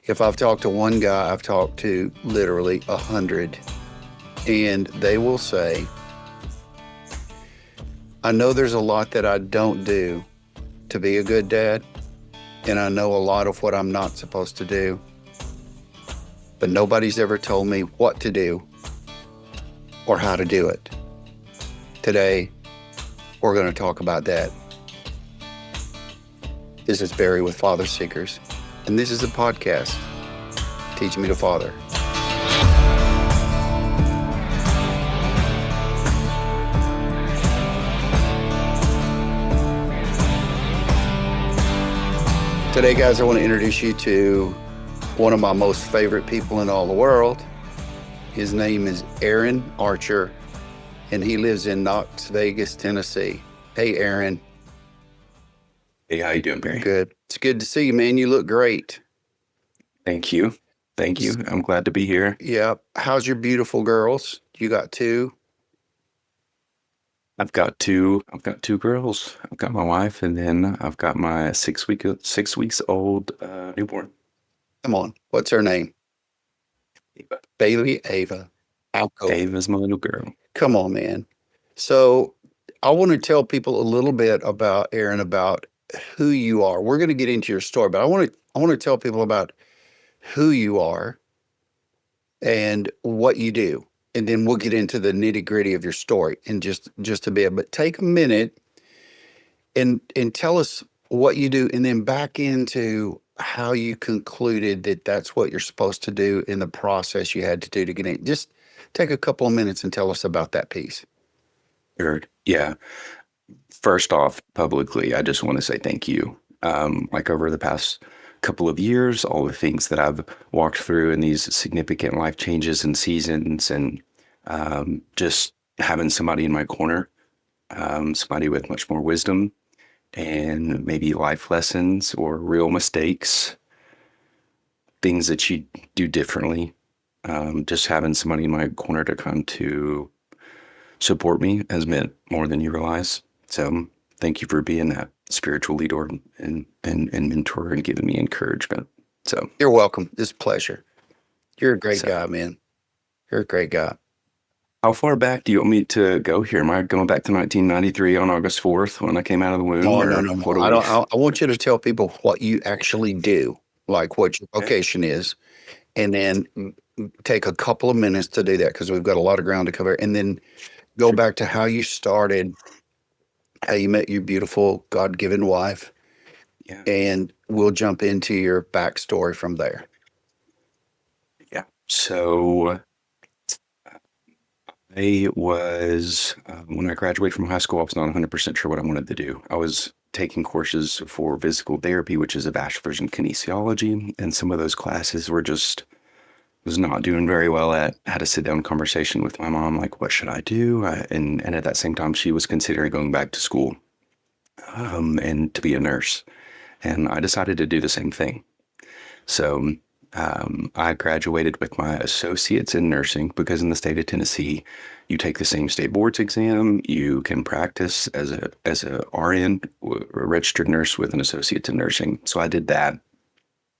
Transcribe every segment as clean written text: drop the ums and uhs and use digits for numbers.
If I've talked to one guy, I've talked to literally 100, and they will say, I know there's a lot that I don't do to be a good dad, and I know a lot of what I'm not supposed to do, but nobody's ever told me what to do or how to do it. Today, we're going to talk about that. This is Barry with Father Seekers, and this is a podcast, Teach Me to Father. Today, guys, I want to introduce you to one of my most favorite people in all the world. His name is Aaron Archer, and he lives in Knoxville, Tennessee. Hey, Aaron. Hey, how you doing, Barry? Good. It's good to see you, man. You look great. Thank you. Thank you. I'm glad to be here. Yeah. How's your beautiful girls? You got two? I've got two girls. I've got my wife, and then I've got my 6 weeks old newborn. Come on. What's her name? Ava. Bailey Ava. Ava's my little girl. Come on, man. So I want to tell people a little bit about Aaron, about who you are. We're going to get into your story, but I want to tell people about who you are and what you do. And then we'll get into the nitty-gritty of your story in just a bit. But take a minute and tell us what you do, and then back into how you concluded that that's what you're supposed to do in the process you had to do to get in. Just take a couple of minutes and tell us about that piece. Sure. Yeah. First off, publicly, I just want to say thank you. Like over the past couple of years, all the things that I've walked through in these significant life changes and seasons, and just having somebody in my corner, somebody with much more wisdom and maybe life lessons or real mistakes, things that you do differently. Just having somebody in my corner to come to support me has meant more than you realize. So thank you for being that spiritual leader and mentor and giving me encouragement. So You're welcome. It's a pleasure. You're a great So- guy, man. You're a great guy. how far back do you want me to go here? Am I going back to 1993 on August 4th when I came out of the womb? Oh, or no. what do I we- don't. I want you to tell people what you actually do, like what your Okay. vocation is, and then take a couple of minutes to do that because we've got a lot of ground to cover, and then go back to how you started, how you met your beautiful God-given wife, Yeah. and we'll jump into your backstory from there. Yeah. So I was, when I graduated from high school, I was not 100% sure what I wanted to do. I was taking courses for physical therapy, which is a bachelor's in kinesiology. And some of those classes was not doing very well at. Had a sit down conversation with my mom, like, what should I do? And at that same time, she was considering going back to school and to be a nurse. And I decided to do the same thing. So I graduated with my associates in nursing because in the state of Tennessee, you take the same state boards exam. You can practice as a RN, a registered nurse with an associate in nursing. So I did that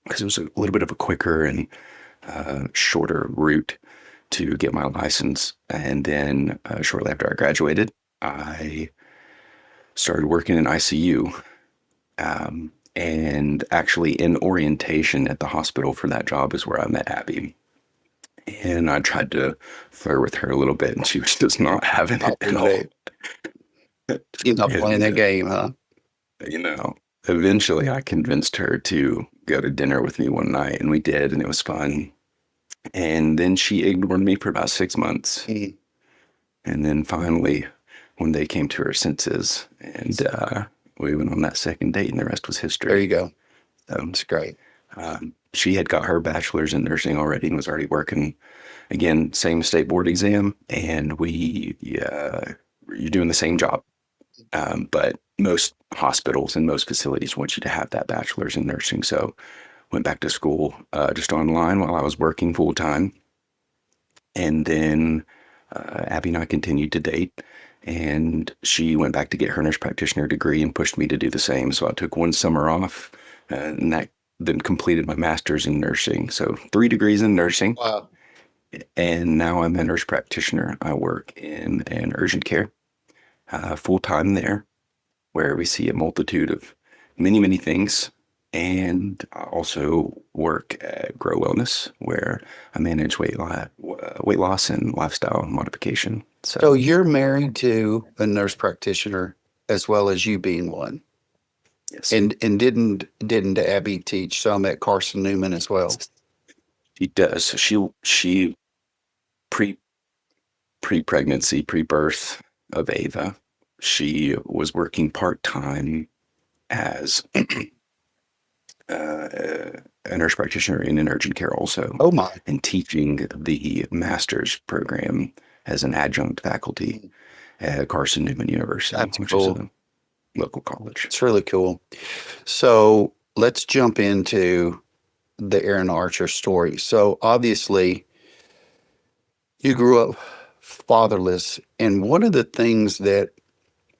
because it was a little bit of a quicker and shorter route to get my license. And then shortly after I graduated, I started working in ICU. And actually in orientation at the hospital for that job is where I met Abby. And I tried to flirt with her a little bit, and she was just not having it at all. You're not playing that And, game, huh? Eventually I convinced her to go to dinner with me one night, and we did, and it was fun. And then she ignored me for about 6 months. Mhm. And then finally, one day came to her senses, and we went on that second date, and the rest was history. There you go. So, That's great. she had got her bachelor's in nursing already and was already working. Again, same state board exam, and you're doing the same job. But most hospitals and most facilities want you to have that bachelor's in nursing. So went back to school just online while I was working full time. And then Abby and I continued to date. And she went back to get her nurse practitioner degree and pushed me to do the same. So I took one summer off, and that then completed my master's in nursing. So 3 degrees in nursing. Wow. And now I'm a nurse practitioner. I work in an urgent care, full time there, where we see a multitude of many, many things. And I also work at Grow Wellness, where I manage weight loss and lifestyle modification. So So, you're married to a nurse practitioner as well as you being one. yes, And didn't Abby teach some at Carson Newman as well? she does. She pre pregnancy, pre birth of Ava, she was working part time as a nurse practitioner in an urgent care also, Oh my. and teaching the master's program as an adjunct faculty at Carson Newman University, That's which is cool. a local college. It's really cool. So let's jump into the Aaron Archer story. So obviously, you grew up fatherless, and one of the things that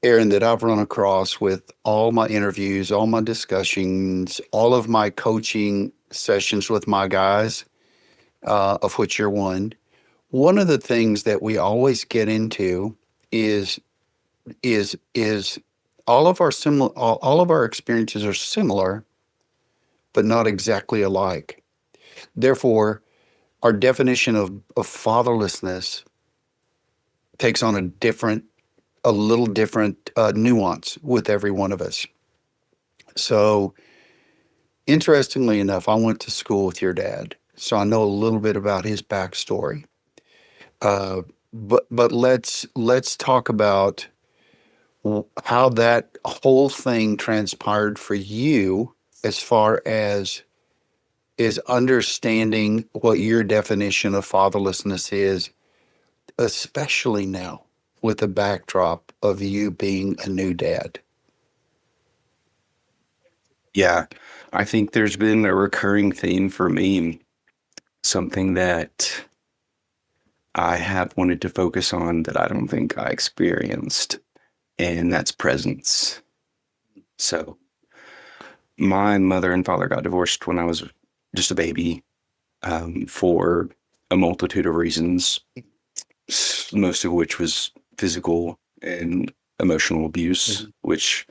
Aaron that I've run across with all my interviews, all my discussions, all of my coaching sessions with my guys, of which you're one. One of the things that we always get into is is all of our experiences are similar, but not exactly alike. Therefore, our definition of fatherlessness takes on a little different nuance with every one of us. So, interestingly enough, I went to school with your dad, so I know a little bit about his backstory. Uh, but let's talk about how that whole thing transpired for you, as far as is understanding what your definition of fatherlessness is, especially now with the backdrop of you being a new dad. Yeah, I think there's been a recurring theme for me, something that I have wanted to focus on that I don't think I experienced, and that's presence. So, my mother and father got divorced when I was just a baby, for a multitude of reasons, most of which was physical and emotional abuse, Mhm. which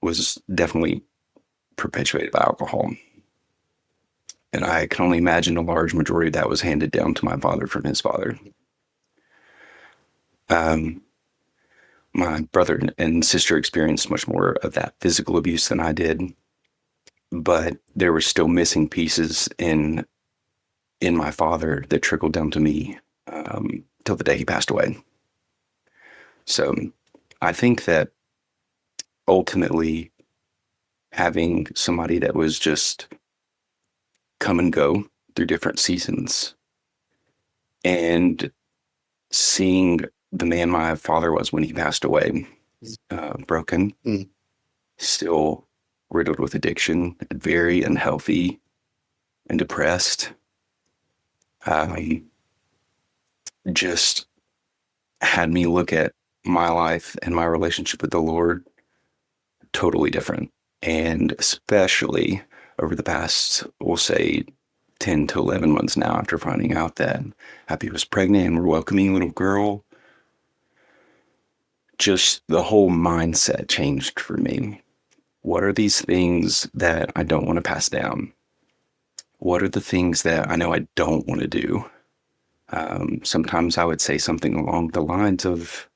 was definitely perpetuated by alcohol. And I can only imagine a large majority of that was handed down to my father from his father. Um, my brother and sister experienced much more of that physical abuse than I did, but there were still missing pieces in my father that trickled down to me, till the day he passed away. So I think that ultimately having somebody that was just come and go through different seasons and seeing the man my father was when he passed away, broken, Mm. still riddled with addiction, very unhealthy and depressed, just had me look at my life and my relationship with the Lord totally different. And especially over the past, we'll say, 10 to 11 months now, after finding out that Happy was pregnant and we're welcoming a little girl, just the whole mindset changed for me. What are these things that I don't want to pass down? What are the things that I know I don't want to do? Sometimes I would say something along the lines of,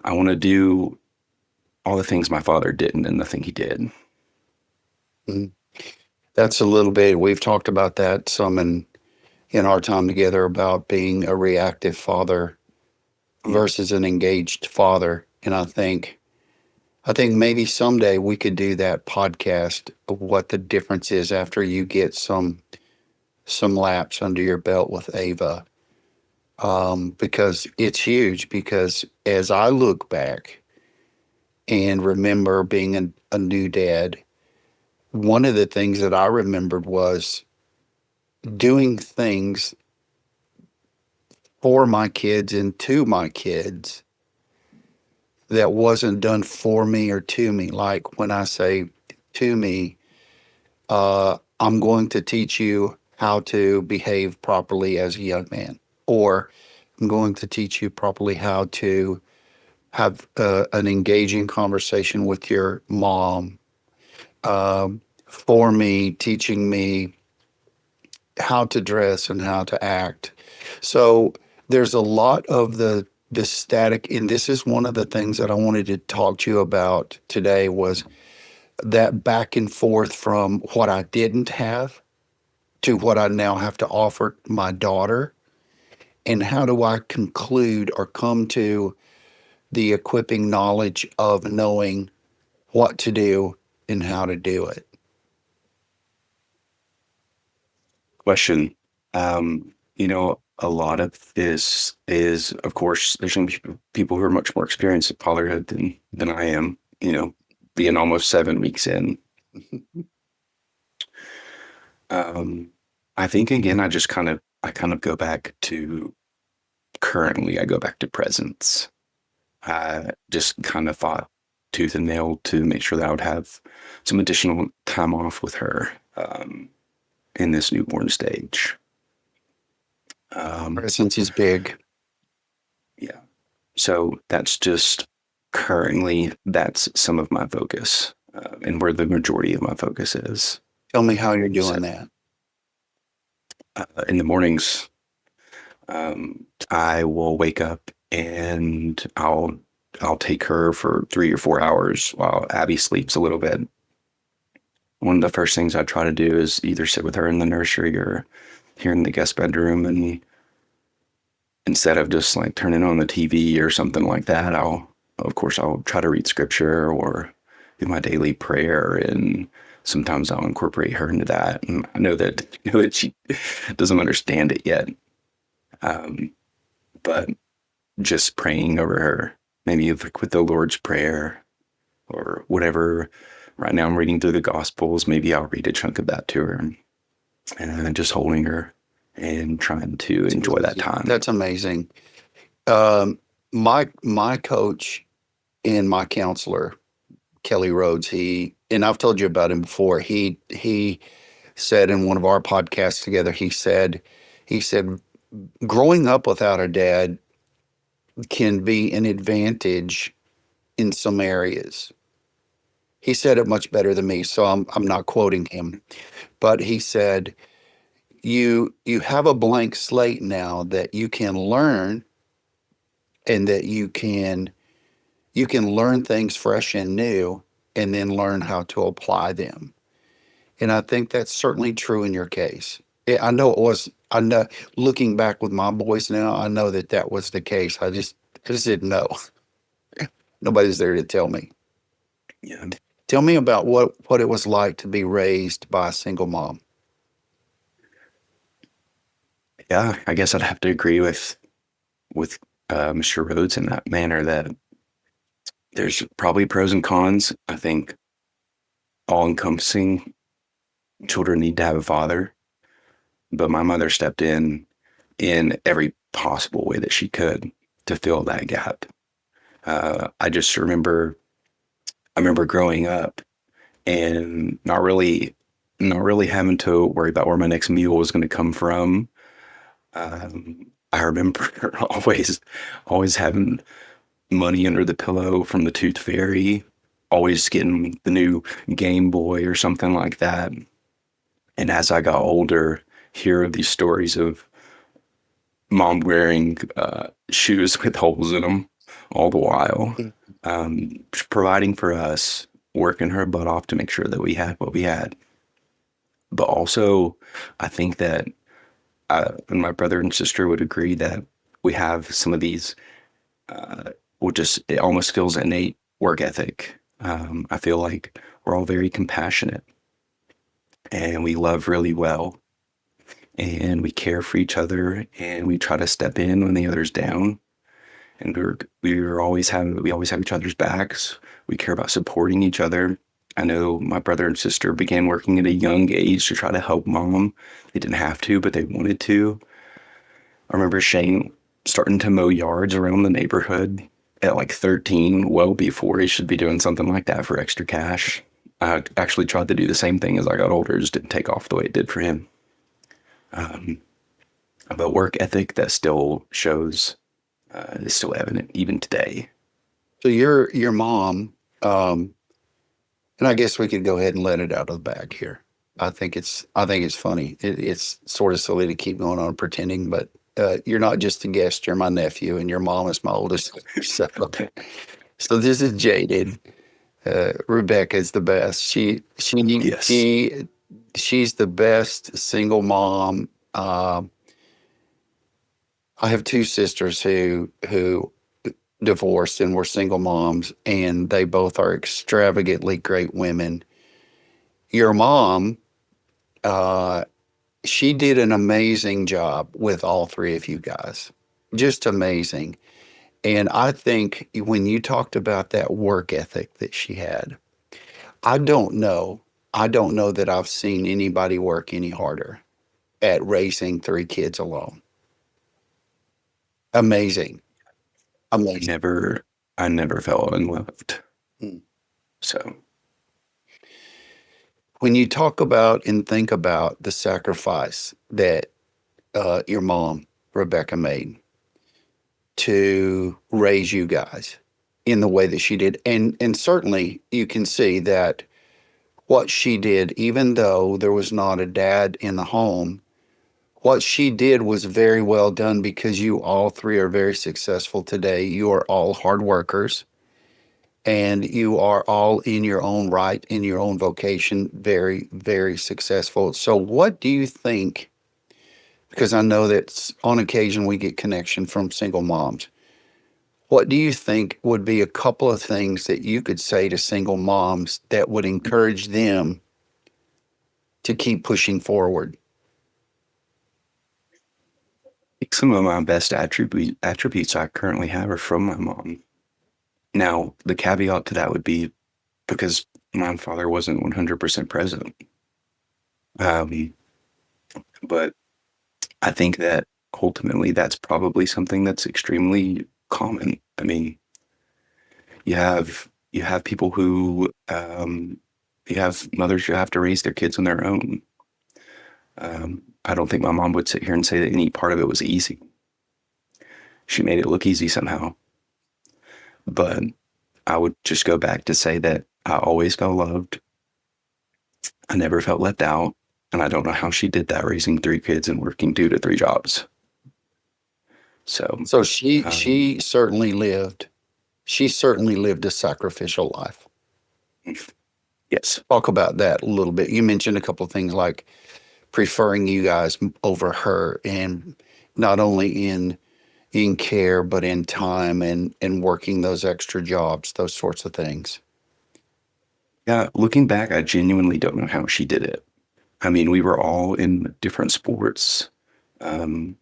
I want to do all the things my father didn't and nothing he did. Mm. That's a little bit. We've talked about that some in our time together about being a reactive father Yeah. versus an engaged father. And I think maybe someday we could do that podcast of what the difference is after you get some laps under your belt with Ava. Because it's huge. Because as I look back and remember being a new dad, one of the things that I remembered was doing things for my kids and to my kids that wasn't done for me or to me. Like when I say to me, I'm going to teach you how to behave properly as a young man, or I'm going to teach you properly how to have an engaging conversation with your mom, for me, teaching me how to dress and how to act. So there's a lot of the static, and this is one of the things that I wanted to talk to you about today was that back and forth from what I didn't have to what I now have to offer my daughter. And how do I conclude or come to the equipping knowledge of knowing what to do and how to do it? Question. A lot of this is, of course, there's going to be people who are much more experienced at fatherhood than I am, being almost 7 weeks in. I think again, I kind of go back to currently, I go back to presence. I just kind of fought tooth and nail to make sure that I would have some additional time off with her in this newborn stage. Presence is big. Yeah. So that's just currently, that's some of my focus and where the majority of my focus is. Tell me how you're So doing that. in the mornings, I will wake up and I'll take her for 3 or 4 hours while Abby sleeps a little bit. One of the first things I try to do is either sit with her in the nursery or here in the guest bedroom, and instead of just like turning on the TV or something like that, of course I'll try to read scripture or do my daily prayer, and sometimes I'll incorporate her into that. And I know that she doesn't understand it yet, but just praying over her, maybe with the Lord's Prayer or whatever. Right now I'm reading through the Gospels. Maybe I'll read a chunk of that to her, and just holding her and trying to enjoy that time. That's amazing. Um, my coach and my counselor, Kelly Rhodes, and I've told you about him before. He said in one of our podcasts together, he said growing up without a dad can be an advantage in some areas. He said it much better than me, so I'm not quoting him, but he said you have a blank slate now that you can learn, and that you can learn things fresh and new, and then learn how to apply them. And I think that's certainly true in your case. I know it was. I know, looking back with my boys now, I know that that was the case. I just didn't know. Nobody's there to tell me. Yeah. Tell me about what it was like to be raised by a single mom. Yeah, I guess I'd have to agree with Mr. Rhodes in that manner that there's probably pros and cons. I think all encompassing children need to have a father, but my mother stepped in every possible way that she could to fill that gap. I just I remember growing up and not really having to worry about where my next meal was going to come from. I remember always having money under the pillow from the Tooth Fairy, always getting the new Game Boy or something like that. And as I got older, hear these stories of mom wearing shoes with holes in them all the while, providing for us, working her butt off to make sure that we had what we had. But also, I think that and my brother and sister would agree that we have some of these, it almost feels innate work ethic. I feel like we're all very compassionate and we love really well and we care for each other and we try to step in when the other's down. And we always have each other's backs. We care about supporting each other. I know my brother and sister began working at a young age to try to help mom. They didn't have to, but they wanted to. I remember Shane starting to mow yards around the neighborhood at like 13, well before he should be doing something like that for extra cash. I actually tried to do the same thing as I got older, just didn't take off the way it did for him. Um, but work ethic that still shows is still evident even today. So your mom, um, and I guess we could go ahead and let it out of the bag here. I think it's funny. It's sort of silly to keep going on pretending, but you're not just a guest. You're my nephew, and your mom is my oldest. So this is jaded. Rebecca is the best. Yes. She's the best single mom. I have two sisters who divorced and were single moms, and they both are extravagantly great women. Your mom, uh, she did an amazing job with all three of you guys, just amazing. And I think when you talked about that work ethic that she had, I don't know. I don't know that I've seen anybody work any harder at raising three kids alone. Amazing. I Amazing. never, I never felt unloved. Mm. So When you talk about and think about the sacrifice that your mom, Rebecca, made to raise you guys in the way that she did, and certainly you can see that what she did, even though there was not a dad in the home, what she did was very well done because you all three are very successful today. You are all hard workers and you are all in your own right, in your own vocation, very, very successful. So, what do you think? Because I know that on occasion we get connection from single moms. What do you think would be a couple of things that you could say to single moms that would encourage them to keep pushing forward? I think some of my best attributes I currently have are from my mom. Now, the caveat to that would be because my father wasn't 100% present. Um, but I think that ultimately that's probably something that's extremely common. I mean, you have people who you have mothers who have to raise their kids on their own. I don't think my mom would sit here and say that any part of it was easy. She made it look easy somehow. But I would just go back to say that I always felt loved. I never felt left out. And I don't know how she did that raising three kids and working 2 to 3 jobs. So, So she um, she certainly lived she certainly lived a sacrificial life. yes, Talk about that a little bit. You mentioned a couple of things like preferring you guys over her, and not only in care but in time and working those extra jobs, those sorts of things. yeah, looking back, I genuinely don't know how she did it. I mean, we were all in different sports. Um,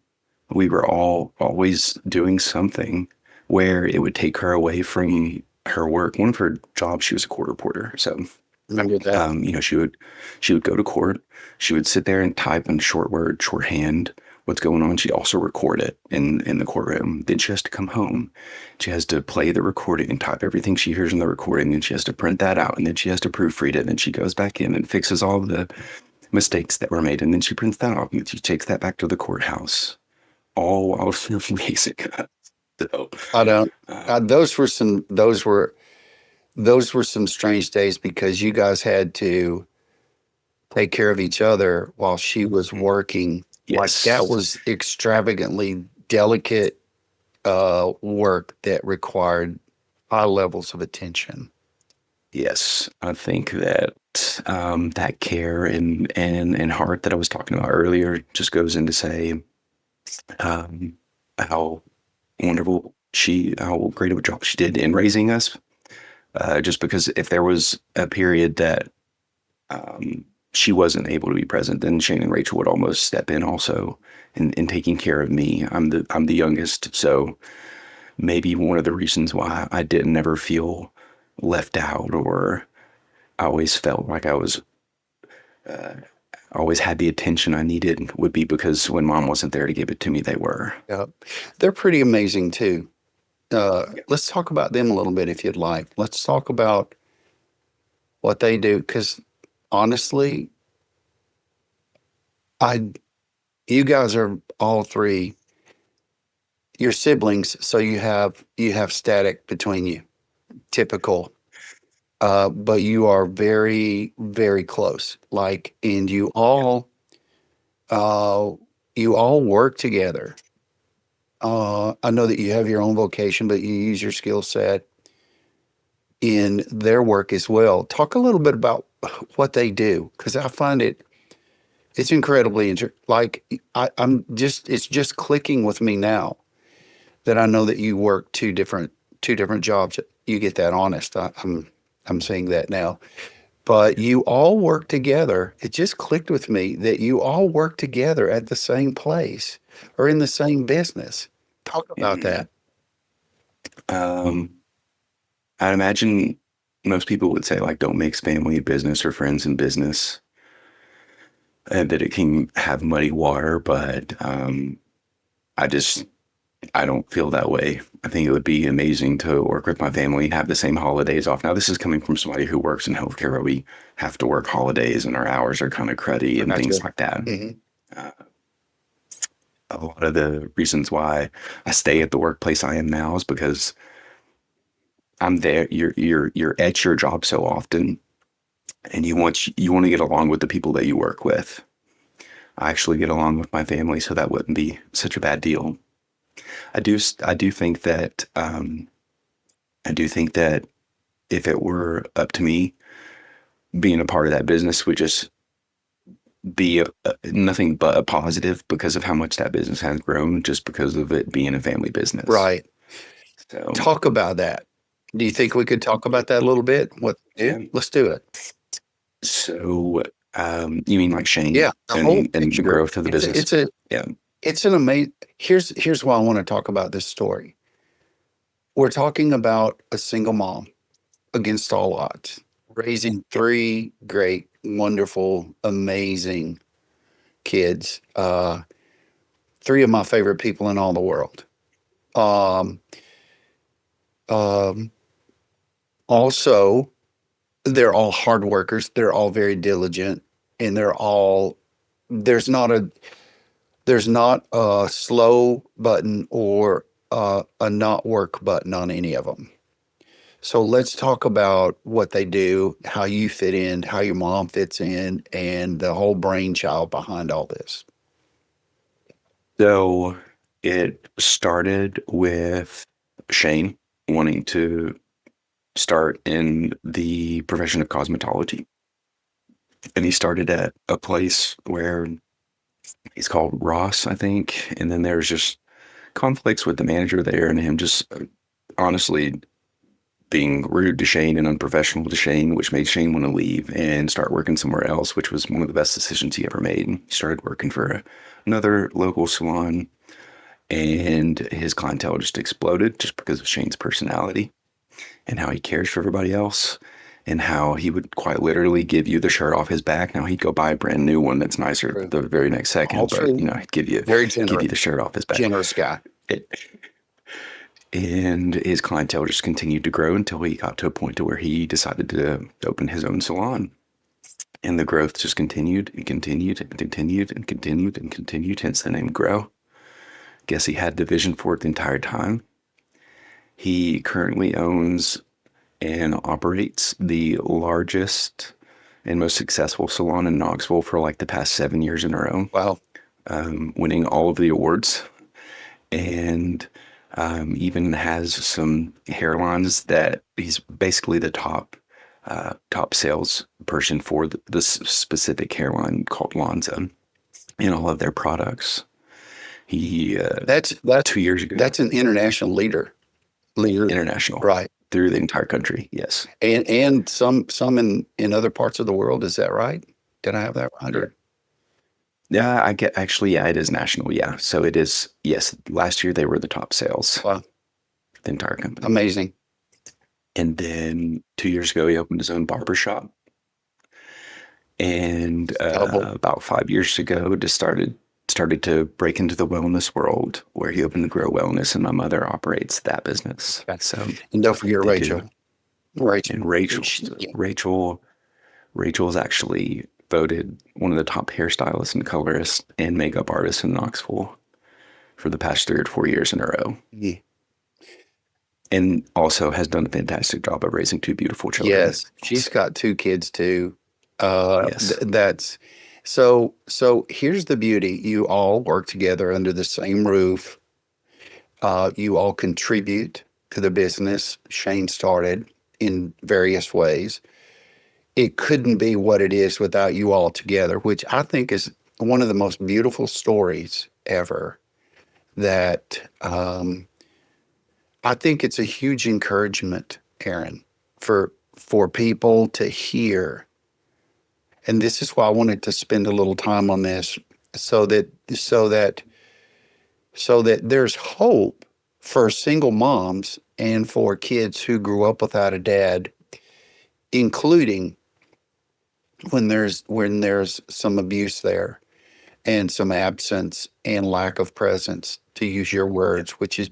we were all always doing something where it would take her away from her work. One of her jobs, she was a court reporter. So Remember that? she would go to court. She would sit there and type in shorthand what's going on. She'd also record it in the courtroom. Then she has to come home. She has to play the recording and type everything she hears in the recording. And she has to print that out. And then she has to proofread it. And then she goes back in and fixes all the mistakes that were made. And then she prints that off and she takes that back to the courthouse. All while raising us. So, I don't. uh, Those were some strange days because you guys had to take care of each other while she was working. Like that yes. was extravagantly delicate work that required high levels of attention. Yes, I think that that care and heart that I was talking about earlier just goes into say um, how how great of a job she did in raising us. Just because if there was a period that she wasn't able to be present, then Shane and Rachel would almost step in also in taking care of me. I'm the youngest, so maybe one of the reasons why I didn't ever feel left out or I always felt like I always had the attention I needed would be because when mom wasn't there to give it to me, they were. Yeah, they're pretty amazing too. Yeah. Let's talk about them a little bit if you'd like. Let's talk about what they do. Because honestly, I you guys are all three your siblings, so you have static between you, typical. But you are very, very close. Like, and uh, you all work together. I know that you have your own vocation, but you use your skill set in their work as well. Talk a little bit about what they do, because I find it's incredibly like it's just clicking with me now that I know that you work two different jobs. You get that honest. I'm saying that now, but you all work together. It just clicked with me that you all work together at the same place or in the same business. Talk about Mhm. that. Um, I'd imagine most people would say, like, don't mix family business or friends in business, and that it can have muddy water. But I just, I don't feel that way. I think it would be amazing to work with my family, have the same holidays off. Now, this is coming from somebody who works in healthcare where we have to work holidays and our hours are kind of cruddy and Gotcha. things like that. Hmm. Uh, a lot of the reasons why I stay at the workplace I am now is because I'm there. You're at your job so often, and you want to get along with the people that you work with. I actually get along with my family, so that wouldn't be such a bad deal. I do think that I do think that if it were up to me, being a part of that business would just be nothing but a positive because of how much that business has grown, just because of it being a family business. Right. So Talk about that. Do you think we could talk about that a little bit? What? Yeah, yeah. let's do it. So you mean like Shane Yeah, the whole and the picture. growth of the It's a, business? it's a, Yeah. it's an amazing. Here's why I want to talk about this story. We're talking about a single mom against all odds, raising three great, wonderful, amazing kids. Three of my favorite people in all the world. Um, um, Also, they're all hard workers. They're all very diligent, and there's not a there's not a slow button or a not work button on any of them. So let's talk about what they do, how you fit in, how your mom fits in, and the whole brainchild behind all this. So it started with Shane wanting to start in the profession of cosmetology. And he started at a place where he's called Ross, I think. And then there's just conflicts with the manager there and him just honestly being rude to Shane and unprofessional to Shane, which made Shane want to leave and start working somewhere else, which was one of the best decisions he ever made. He started working for another local salon, and his clientele just exploded just because of Shane's personality and how he cares for everybody else and how he would quite literally give you the shirt off his back. Now he'd go buy a brand new one that's nicer True. the very next All second, but true. he'd give you Very give generous, you the shirt off his back. generous guy. It, and his clientele just continued to grow until he got to a point to where he decided to open his own salon. And the growth just continued and continued and continued and continued and continued, hence the name Grow. Guess he had the vision for it the entire time. He currently owns and operates the largest and most successful salon in Knoxville for like the past 7 years in a row, Wow. winning all of the awards, and even has some hairlines that he's basically the top sales person for this specific hairline called Lonza in all of their products. He That's 2 years ago, that's an international leader, international right? through the entire country. Yes. And some in other parts of the world. Is that right? Did I have that right? Yeah. Yeah, I get actually, yeah, it is national. Yeah. So it is, yes. Last year they were the top sales, Wow, the entire company. amazing. And then 2 years ago, he opened his own barber shop. And Double. about 5 years ago, just started to break into the wellness world, where he opened the Grow Wellness, and my mother operates that business. Okay. So And don't forget they do. Rachel. Rachel. And Rachel, Yeah. Rachel, Rachel is actually voted one of the top hairstylists and colorists and makeup artists in Knoxville for the past 3 or 4 years in a row. Yeah. And also has done a fantastic job of raising two beautiful children. Yes, she's got two kids too. Yes. That's so here's the beauty. You all work together under the same roof. You all contribute to the business Shane started in various ways. It couldn't be what it is without you all together, which I think is one of the most beautiful stories ever. That I think it's a huge encouragement, Aaron, for people to hear. And this is why I wanted to spend a little time on this, so that so that so that there's hope for single moms and for kids who grew up without a dad, including when there's some abuse there and some absence and lack of presence, to use your words, which is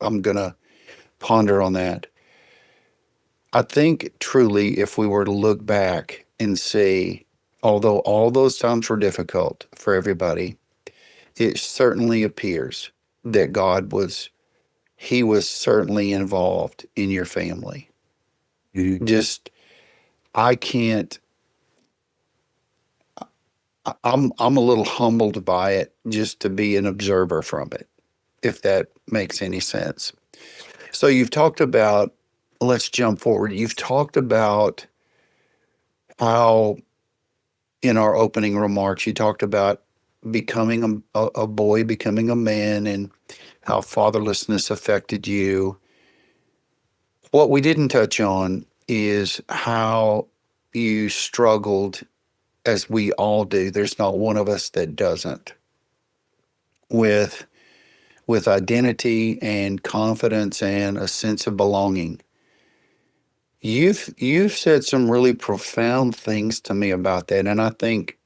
I'm gonna ponder on that. I think truly, if we were to look back and see, although all those times were difficult for everybody, it certainly appears that He was certainly involved in your family. Mhm. Just, I can't, I'm a little humbled by it just to be an observer from it, if that makes any sense. So you've talked about, let's jump forward. You've talked about how, in our opening remarks, you talked about becoming a boy, becoming a man, and how fatherlessness affected you. What we didn't touch on is how you struggled, as we all do. There's not one of us that doesn't, with identity and confidence and a sense of belonging. You've said some really profound things to me about that, and I think,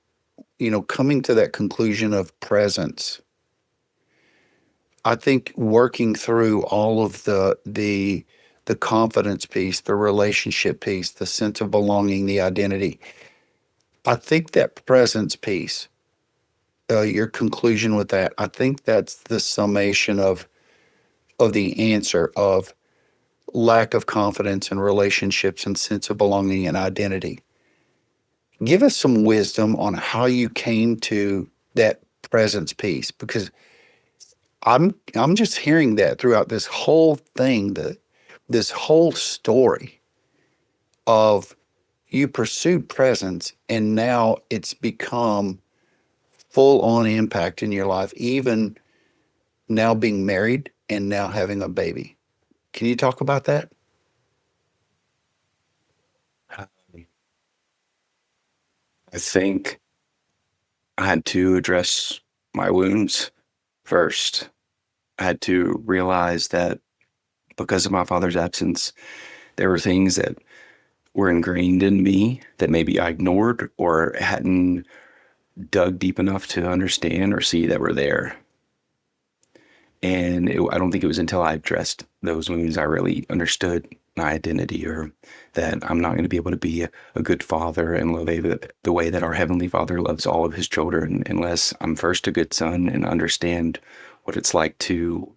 coming to that conclusion of presence, I think working through all of the confidence piece, the relationship piece, the sense of belonging, the identity. I think that presence piece, your conclusion with that, I think that's the summation of the answer of lack of confidence in relationships and sense of belonging and identity. Give us some wisdom on how you came to that presence piece, because I'm just hearing that throughout this whole thing, this whole story of you pursued presence and now it's become full on impact in your life, even now being married and now having a baby. Can you talk about that? I think I had to address my wounds first. I had to realize that because of my father's absence, there were things that were ingrained in me that maybe I ignored or hadn't dug deep enough to understand or see that were there. And I don't think it was until I addressed those wounds I really understood my identity, or that I'm not going to be able to be a good father and love the way that our Heavenly Father loves all of his children unless I'm first a good son and understand what it's like to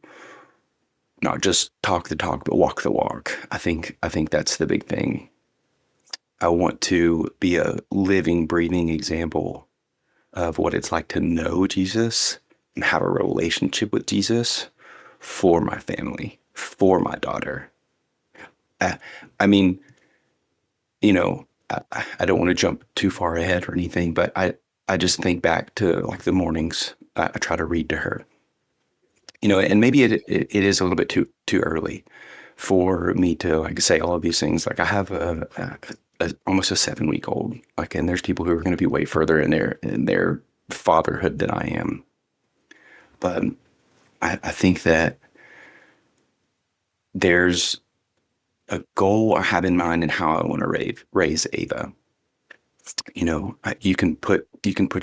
not just talk the talk, but walk the walk. I think that's the big thing. I want to be a living, breathing example of what it's like to know Jesus and have a relationship with Jesus for my family, for my daughter. I, I mean, I don't want to jump too far ahead or anything, but I just think back to like the mornings I try to read to her, and maybe it is a little bit too early for me to like say all of these things. Like I have almost a 7 week old, like, and there's people who are going to be way further in their fatherhood than I am. But I think that there's a goal I have in mind and how I want to raise Ava. You can put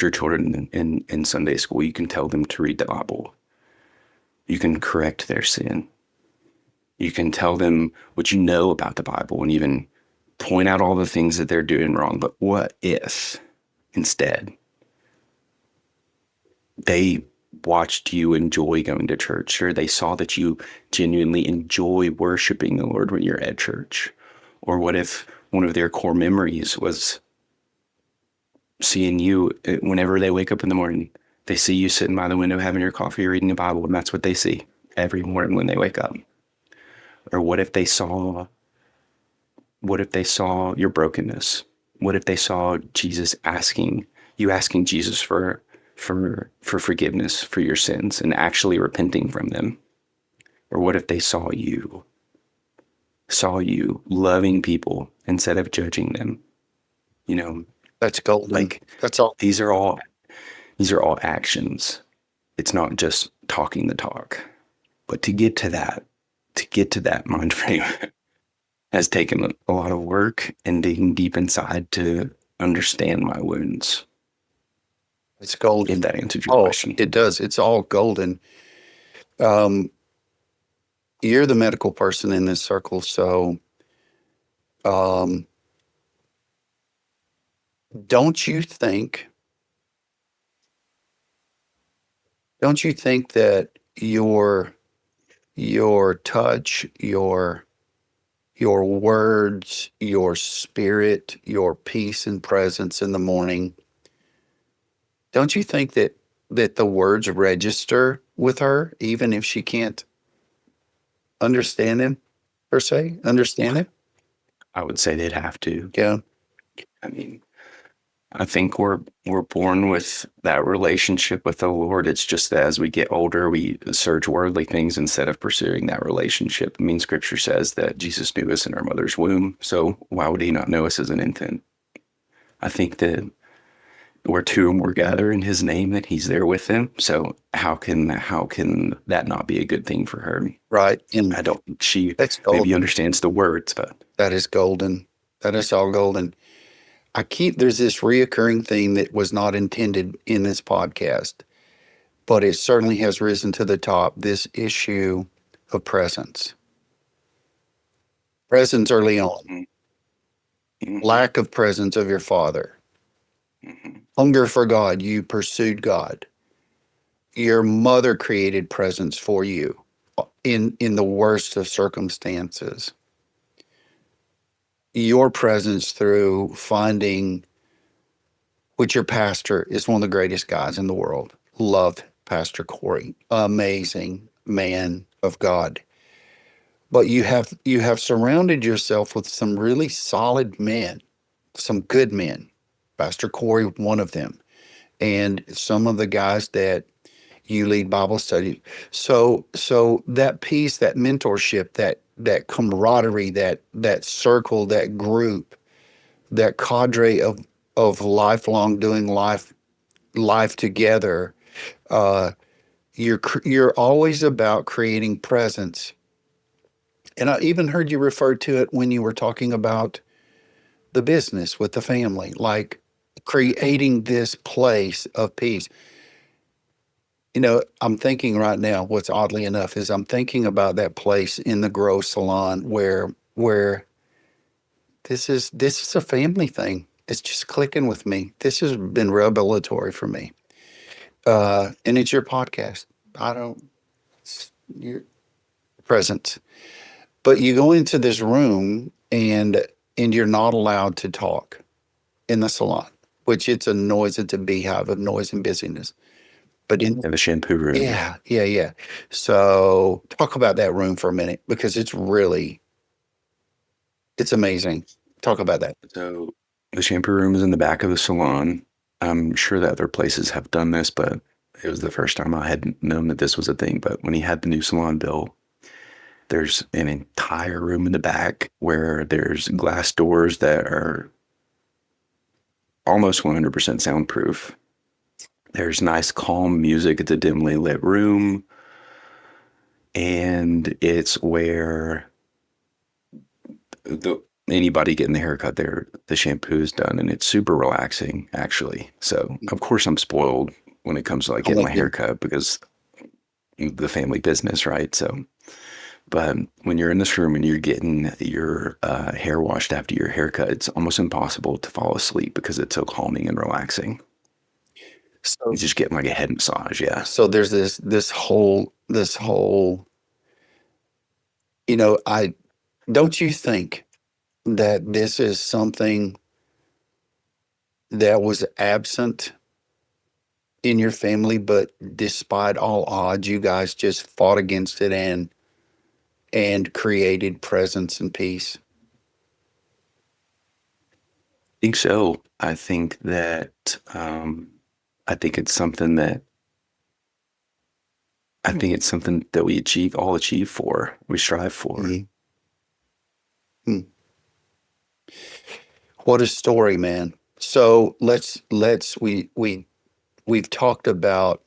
your children in Sunday school. You can tell them to read the Bible. You can correct their sin. You can tell them what you know about the Bible and even point out all the things that they're doing wrong. But what if instead they watched you enjoy going to church, or they saw that you genuinely enjoy worshiping the Lord when you're at church? Or what if one of their core memories was seeing you whenever they wake up in the morning, they see you sitting by the window having your coffee, reading the Bible, and that's what they see every morning when they wake up? Or what if they saw your brokenness? What if they saw asking Jesus for forgiveness for your sins and actually repenting from them? Or what if they saw you loving people instead of judging them? You know, That's golden. like That's all. these are all actions. It's not just talking the talk. But to get to that mind frame has taken a lot of work and digging deep inside to understand my wounds, It's if golden. that answered your Oh, question. it does. It's all golden. Um, you're the medical person in this circle, so um, don't you think? Don't you think that your touch, your words, your spirit, your peace and presence in the morning, don't you think that the words register with her, even if she can't understand them per se? Understand it? I would say they'd have to. Yeah. I mean, I think we're born with that relationship with the Lord. It's just that as we get older, we search worldly things instead of pursuing that relationship. I mean, Scripture says that Jesus knew us in our mother's womb, so why would He not know us as an infant? I think that where two or more gather in His name, that He's there with them. So how can that not be a good thing for her? Right. And I don't. She that's maybe golden. understands the words, but That is golden. That is all golden. There's this reoccurring theme that was not intended in this podcast, but it certainly has risen to the top, this issue of presence. Presence early on, mm-hmm, lack of presence of your father, mm-hmm, hunger for God, you pursued God. Your mother created presence for you in the worst of circumstances. Your presence through finding, which your pastor is one of the greatest guys in the world. Loved Pastor Corey, amazing man of God. But you have surrounded yourself with some really solid men, some good men. Pastor Corey, one of them, and some of the guys that you lead Bible study. So that peace, that mentorship, that camaraderie, that circle, that group, that cadre of lifelong doing life together. Uh, you're always about creating presence, and I even heard you refer to it when you were talking about the business with the family, like creating this place of peace. I'm thinking right now, what's oddly enough is I'm thinking about that place in the Grow Salon where this is a family thing. It's just clicking with me. This has been revelatory for me. And it's your podcast. I don't it's your presence. But you go into this room and you're not allowed to talk in the salon, which it's a noise, it's a beehive of noise and busyness. But in in the shampoo room. Yeah, yeah, yeah. So talk about that room for a minute because it's amazing. Talk about that. So the shampoo room is in the back of the salon. I'm sure that other places have done this, but it was the first time I had known that this was a thing. But when he had the new salon built, there's an entire room in the back where there's glass doors that are almost 100% soundproof. There's nice, calm music. It's a dimly lit room. And it's where anybody getting the haircut there, the shampoo is done, and it's super relaxing, actually. So, of course, I'm spoiled when it comes to like I'm getting with my you. haircut because the family business, right? So, But when you're in this room and you're getting your hair washed after your haircut, it's almost impossible to fall asleep because it's so calming and relaxing. You So just getting like a head massage. Yeah. so there's this whole I don't you think that this is something that was absent in your family, but despite all odds, you guys just fought against it and created presence and peace? I think so. I think that I think it's something that I think it's something that all achieve for, we strive for. Mhm. Hmm. What a story, man. So we've talked about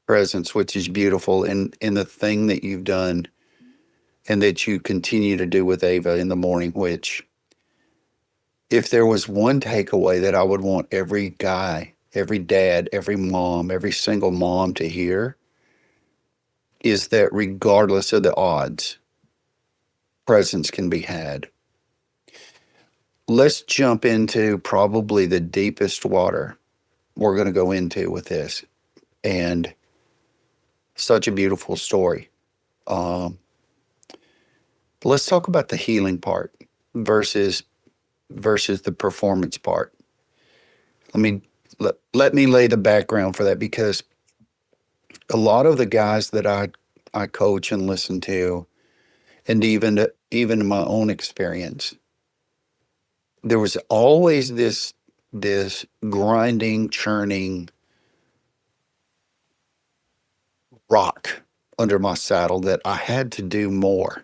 presence, which is beautiful, and the thing that you've done and that you continue to do with Ava in the morning, which if there was one takeaway that I would want every guy, every dad, every mom, every single mom to hear is that regardless of the odds, presence can be had. Let's jump into probably the deepest water we're going to go into with this. And such a beautiful story. Um, let's talk about the healing part versus the performance part. Let me let me lay the background for that, because a lot of the guys that I coach and listen to, and even in my own experience, there was always this grinding, churning rock under my saddle that I had to do more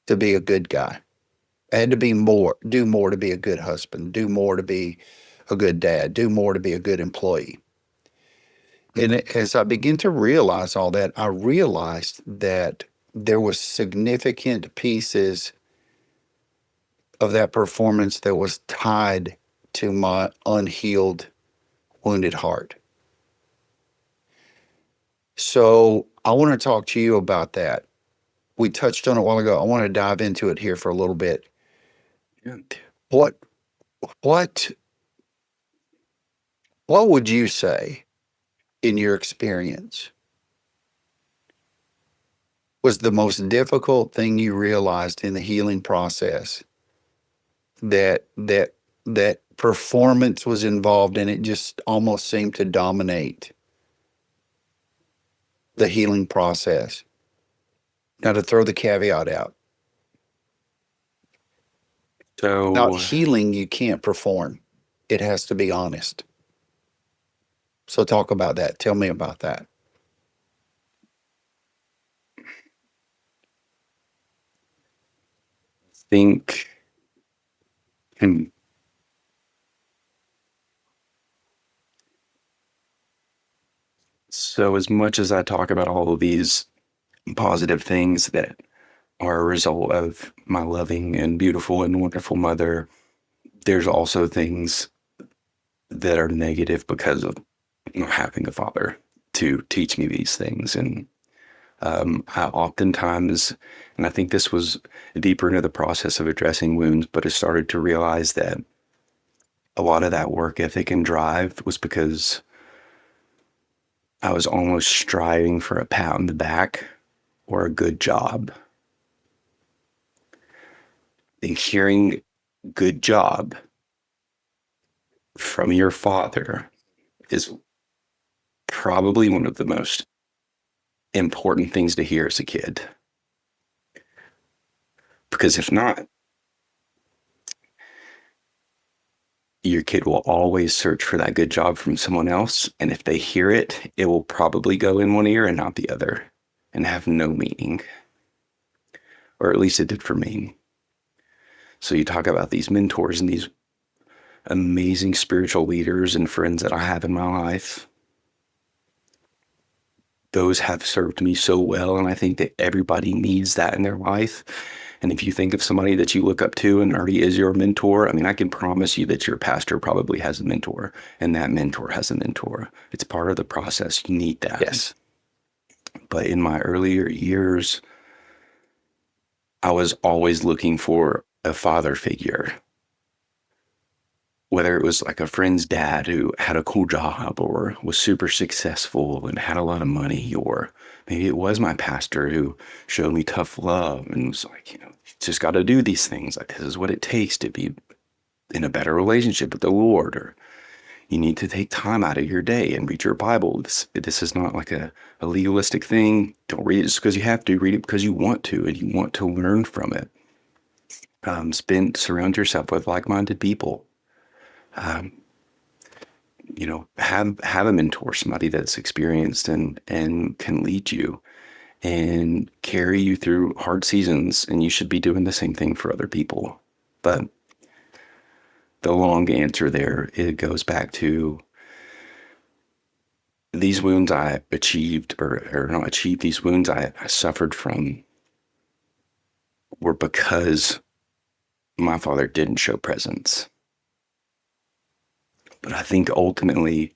to be a good guy. I had to do more to be a good husband, do more to be a good dad, do more to be a good employee. And as I begin to realize all that, I realized that there was significant pieces of that performance that was tied to my unhealed, wounded heart. So I want to talk to you about that. We touched on it a while ago. I want to dive into it here for a little bit. Yeah. What what what would you say in your experience was the most difficult thing you realized in the healing process, that performance was involved and it just almost seemed to dominate the healing process? Now, to throw the caveat out, without So healing, you can't perform. It has to be honest. So, talk about that. Tell me about that. think, and so as much as I talk about all of these positive things that are a result of my loving and beautiful and wonderful mother, there's also things that are negative because of having a father to teach me these things. And I oftentimes, and I think this was deeper into the process of addressing wounds, but I started to realize that a lot of that work ethic and drive was because I was almost striving for a pat on the back or a good job. And hearing good job from your father is probably one of the most important things to hear as a kid. Because if not, your kid will always search for that good job from someone else. And if they hear it, it will probably go in one ear and not the other and have no meaning. Or at least it did for me. So you talk about these mentors and these amazing spiritual leaders and friends that I have in my life. Those have served me so well. And I think that everybody needs that in their life. And if you think of somebody that you look up to and already is your mentor, I mean, I can promise you that your pastor probably has a mentor and that mentor has a mentor. It's part of the process. You need that. Yes. But in my earlier years, I was always looking for a father figure, whether it was like a friend's dad who had a cool job or was super successful and had a lot of money, or maybe it was my pastor who showed me tough love and was like, you just got to do these things. Like, this is what it takes to be in a better relationship with the Lord, or you need to take time out of your day and read your Bible. This is not like a legalistic thing. Don't read it just because you have to. Read it because you want to, and you want to learn from it. Surround yourself with like-minded people. Um, have a mentor, somebody that's experienced and can lead you and carry you through hard seasons. And you should be doing the same thing for other people. But the long answer there, it goes back to these wounds I achieved, or not achieved, these wounds I suffered from were because my father didn't show presence. But I think ultimately,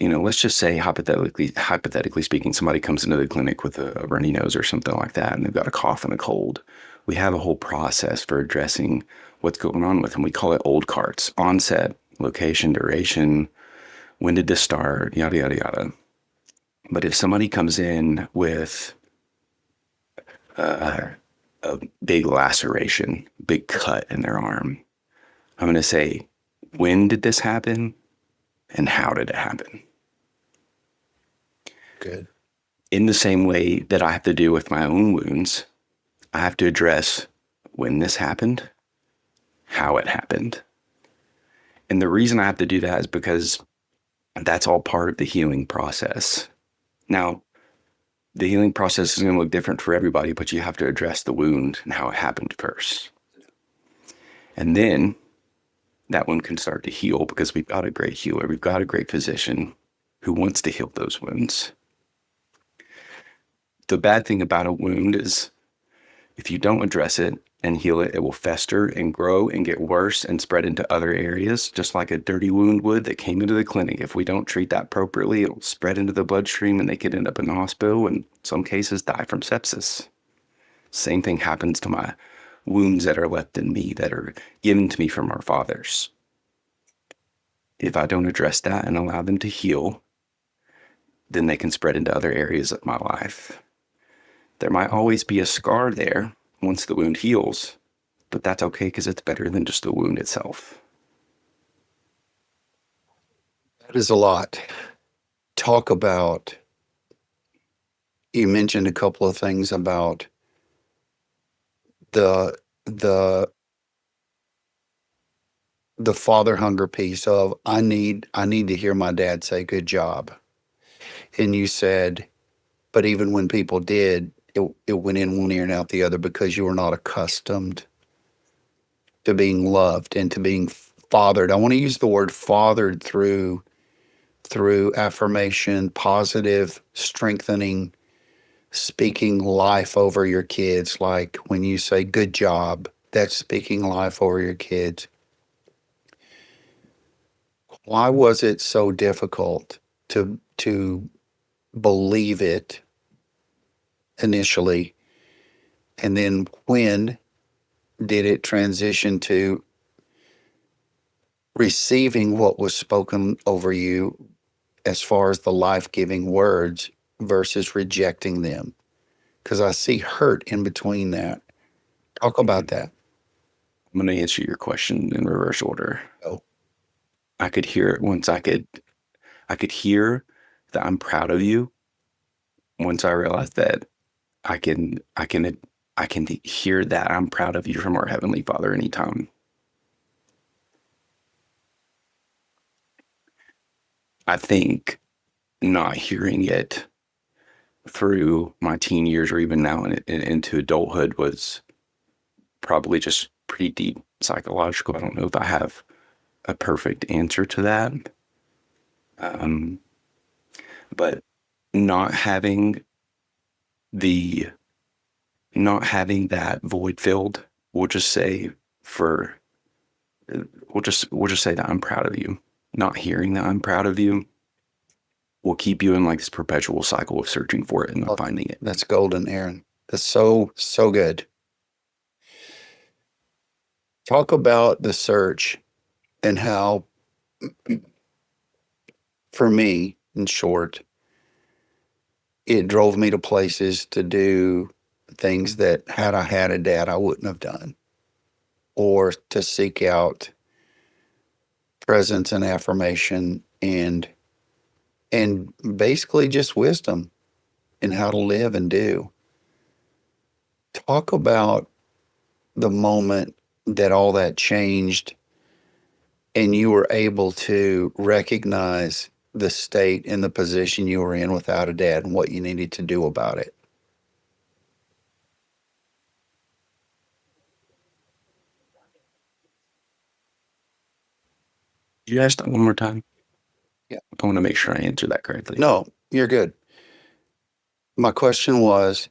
let's just say hypothetically speaking, somebody comes into the clinic with a runny nose or something like that, and they've got a cough and a cold. We have a whole process for addressing what's going on with them. We call it old carts: onset, location, duration, when did this start, yada, yada, yada. But if somebody comes in with a big laceration, big cut in their arm, I'm going to say, when did this happen and how did it happen? Good. In the same way that I have to do with my own wounds, I have to address when this happened, how it happened. And the reason I have to do that is because that's all part of the healing process. Now, the healing process is going to look different for everybody, but you have to address the wound and how it happened first. And then that one can start to heal because we've got a great healer. We've got a great physician who wants to heal those wounds. The bad thing about a wound is if you don't address it and heal it, it will fester and grow and get worse and spread into other areas, just like a dirty wound would that came into the clinic. If we don't treat that appropriately, it will spread into the bloodstream and they could end up in the hospital and in some cases die from sepsis. Same thing happens to my wounds that are left in me that are given to me from our fathers. If I don't address that and allow them to heal, then they can spread into other areas of my life. There might always be a scar there once the wound heals, but that's okay because it's better than just the wound itself. That is a lot. Talk about, you mentioned a couple of things about the the the father hunger piece of I need to hear my dad say good job. And you said, but even when people did, it went in one ear and out the other because you were not accustomed to being loved and to being fathered. I want to use the word fathered through affirmation, positive, strengthening, speaking life over your kids. Like when you say good job, that's speaking life over your kids. Why was it so difficult to believe it initially? And then when did it transition to receiving what was spoken over you as far as the life-giving words versus rejecting them? Because I see hurt in between that. Talk about I'm that. going to answer your question in reverse order. Oh, I could hear it once I could hear that I'm proud of you once I realized that I can hear that I'm proud of you from our Heavenly Father anytime. I think not hearing it through my teen years or even now into adulthood was probably just pretty deep psychological. I don't know if I have a perfect answer to that. Um, but not having the not having that void filled, we'll just say for we'll just say that I'm proud of you. Not hearing that I'm proud of you will keep you in like this perpetual cycle of searching for it and not Oh, finding it. that's golden, Aaron. That's so, so good. Talk about the search and how, for me, in short, it drove me to places to do things that had I had a dad, I wouldn't have done, or to seek out presence and affirmation and basically just wisdom in how to live and do. Talk about the moment that all that changed and you were able to recognize the state and the position you were in without a dad and what you needed to do about it. You ask that one more time. Yeah. I want to make sure I answer that correctly. No, you're good. My question was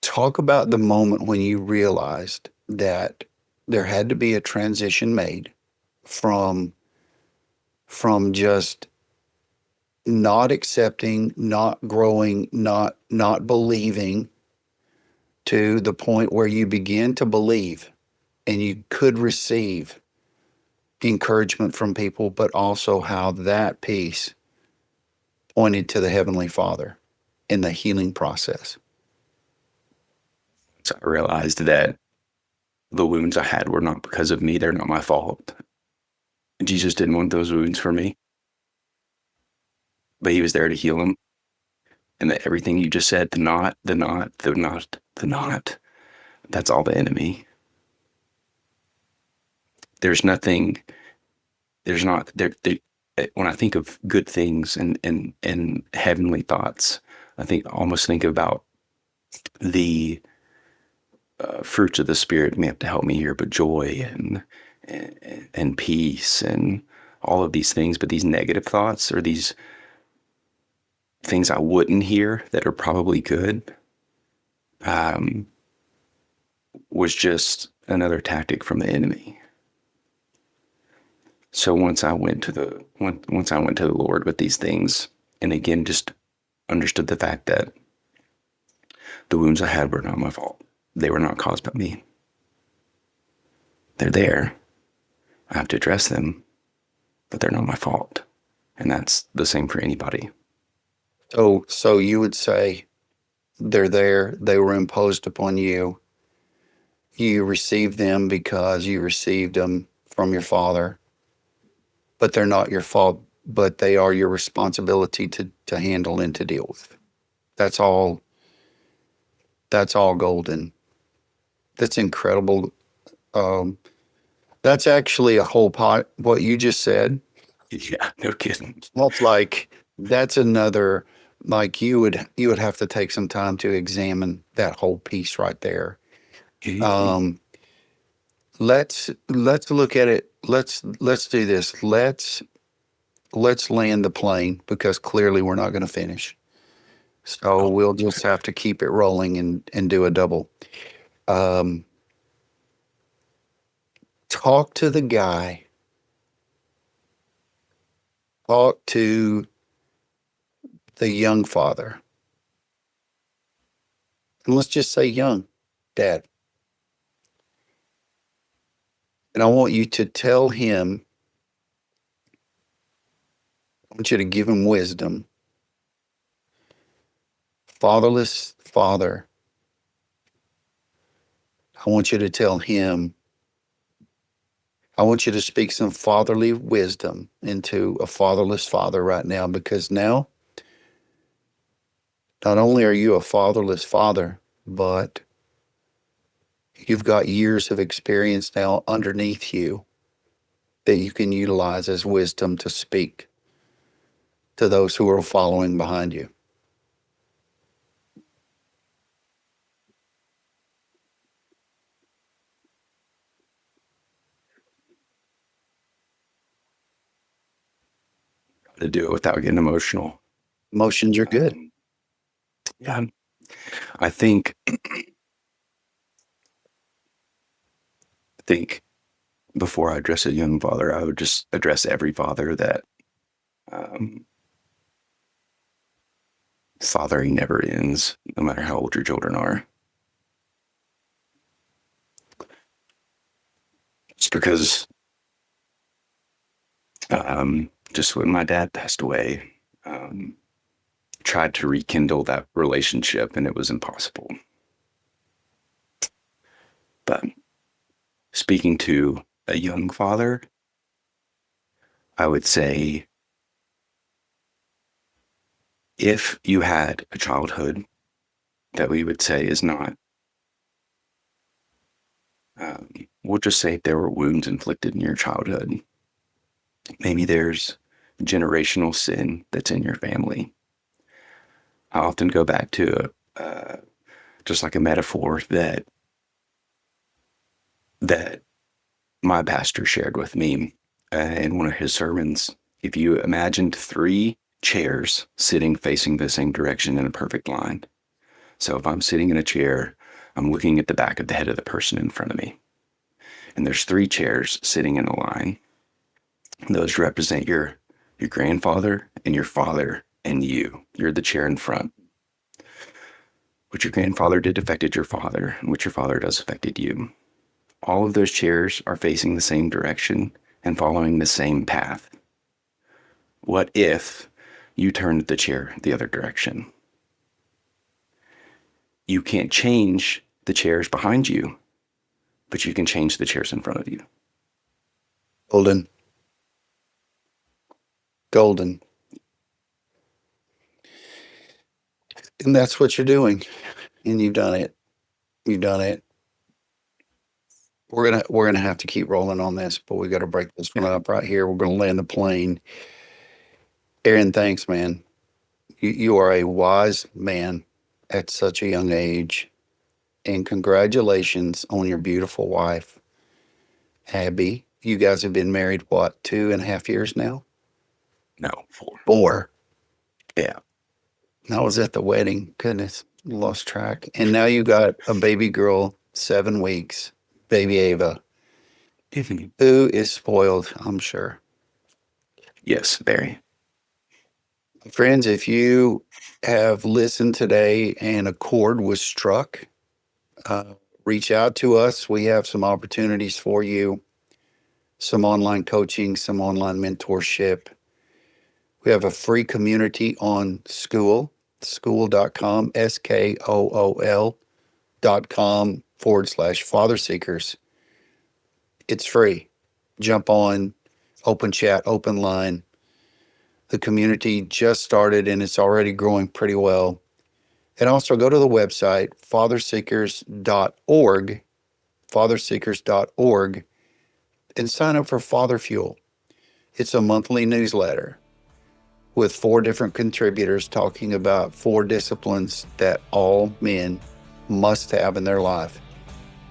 talk about the moment when you realized that there had to be a transition made from just not accepting, not growing, not believing to the point where you begin to believe and you could receive encouragement from people, but also how that piece pointed to the Heavenly Father in the healing process. So I realized that the wounds I had were not because of me. They're not my fault. Jesus didn't want those wounds for me, but he was there to heal them. And that everything you just said, the not, that's all the enemy. There's nothing, there's not, when I think of good things and heavenly thoughts, almost think about the fruits of the spirit may have to help me here, but joy and peace and all of these things. But these negative thoughts or these things I wouldn't hear that are probably good, um, was just another tactic from the enemy. So once I went to the Lord with these things, and again just understood the fact that the wounds I had were not my fault. They were not caused by me. They're there. I have to address them, but they're not my fault. And that's the same for anybody. So you would say they're there, they were imposed upon you. You received them because you received them from your father, but they're not your fault, but they are your responsibility to handle and to deal with. That's all that's all golden. That's incredible. Um, that's actually a whole pot. What you just said, Yeah, no kidding. almost like that's another. Like you would have to take some time to examine that whole piece right there. Um, let's look at it. Let's do this. Let's land the plane because clearly we're not going to finish. So Oh, we'll just have to keep it rolling and do a double. Um, talk to the guy. Talk to the young father, and let's just say young dad. And I want you to tell him. I want you to give him wisdom. Fatherless father. I want you to tell him. I want you to speak some fatherly wisdom into a fatherless father right now because now not only are you a fatherless father, but you've got years of experience now underneath you that you can utilize as wisdom to speak to those who are following behind you. to do it without getting emotional. Emotions are good. Um, yeah, I think think before I address a young father, I would just address every father that um, fathering never ends, no matter how old your children are. Just because, just when my dad passed away, tried to rekindle that relationship, and it was impossible. But speaking to a young father, I would say if you had a childhood that we would say is not, we'll just say there were wounds inflicted in your childhood. Maybe there's generational sin that's in your family. I often go back to just like a metaphor that my pastor shared with me in one of his sermons. If you imagined 3 chairs sitting facing the same direction in a perfect line. So if I'm sitting in a chair, I'm looking at the back of the head of the person in front of me. And there's 3 chairs sitting in a line. Those represent your grandfather and your father and you. You're the chair in front. What your grandfather did affected your father, and what your father does affected you. All of those chairs are facing the same direction and following the same path. What if you turned the chair the other direction? You can't change the chairs behind you, but you can change the chairs in front of you. Golden. Golden. And that's what you're doing. And you've done it. You've done it. We're gonna have to keep rolling on this, but we got to break this one up right here. We're gonna land the plane. Aaron, thanks, man. You are a wise man at such a young age. And congratulations on your beautiful wife, Abby. You guys have been married, what, 2.5 years now? No, 4. 4. Yeah. I was at the wedding. Goodness, lost track. And now you got a baby girl, 7 weeks, baby Ava, who is spoiled, I'm sure. Yes, very. Friends, if you have listened today and a chord was struck, reach out to us. We have some opportunities for you, some online coaching, some online mentorship. We have a free community on school.com, SKOOL.com/father seekers. It's free. Jump on, open chat, open line. The community just started and it's already growing pretty well. And also go to the website, fatherseekers.org, and sign up for Father Fuel. It's a monthly newsletter with 4 different contributors talking about 4 disciplines that all men must have in their life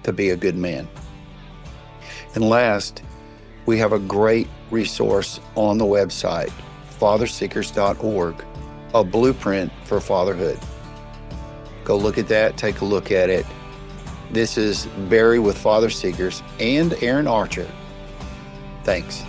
to be a good man. And last, we have a great resource on the website, fatherseekers.org, a blueprint for fatherhood. Go look at that, take a look at it. This is Barry with Father Seekers and Aaron Archer. Thanks.